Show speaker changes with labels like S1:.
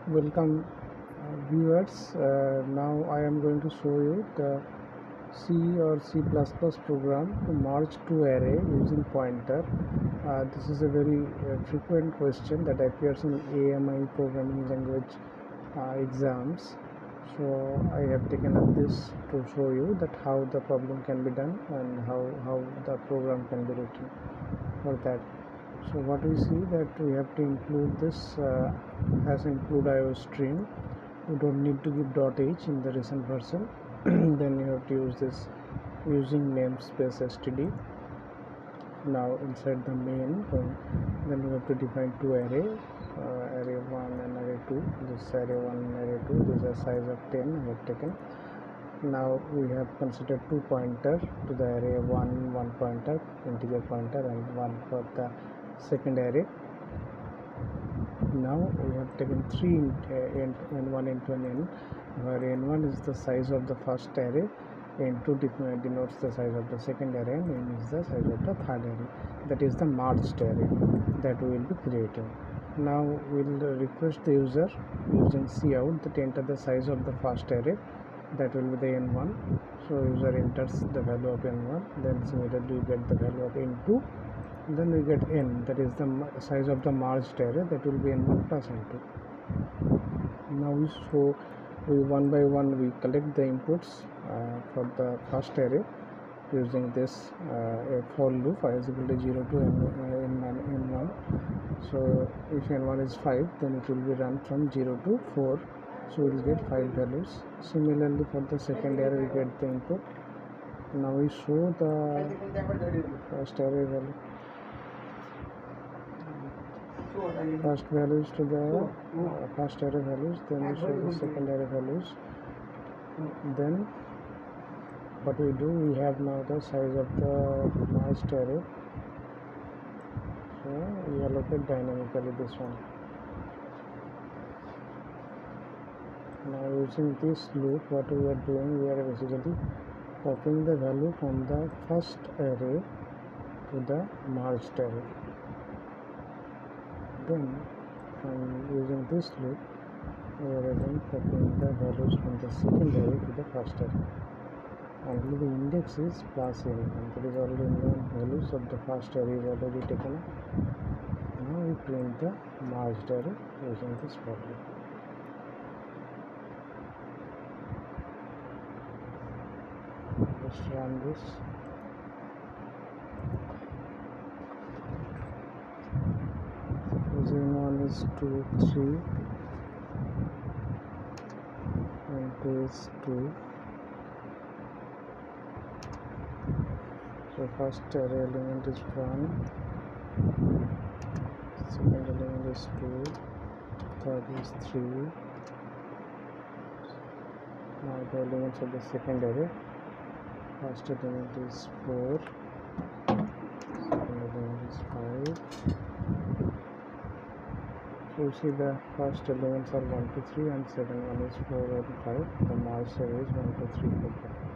S1: Welcome viewers. Now I am going to show you the C or C++ program to merge two array using pointer. This is a very frequent question that appears in AMI programming language exams. So I have taken up this to show you that how the problem can be done and how the program can be written for that. So what we see that we have to include this as include IOStream. You don't need to give .h in the recent version. Then you have to use this using namespace std. Now inside the main, then we have to define two array, array 1 and array 2. This array 1 and array 2, this is a size of 10 I have taken. Now we have considered two pointer to the array 1 pointer, integer pointer, and 1 for the second array. Now we have taken 3 n1 into an n, where n1 is the size of the first array, n2 denotes the size of the second array, and n is the size of the third array. That is the merged array that we will be creating. Now we will request the user using cout that enter the size of the first array, that will be the n1. So user enters the value of n1, then similarly we get the value of n2, then we get n, that is the size of the merged array, that will be n1 plus n2. Now we one by one we collect the inputs for the first array using this a for loop I is equal to 0 to n1. So if n1 is 5, then it will be run from 0 to 4, so we will get 5 values. Similarly for the second array we get the input. Now we show the first array value, first values to the first array values, then we show the second array values. Then what we do, we have now the size of the merged array, so we allocate dynamically this one. Now using this loop, what we are doing, we are basically copying the value from the first array to the merged array. Then from using this loop, we are again copying the values from the second array to the first array. Only the index is plus n, and that is already known. Values of the first array is already taken up. Now we print the merged array using this value. Let's run this. Using 1 is 2, 3, and 2 is 2. So first array element is 1, second element is 2, third is 3. Now the elements of the second array, first element is 4, second element is 5. So you see the first elements are 1 to 3 and second one is 4 and 5. The merged array is 1 2 3 4 5.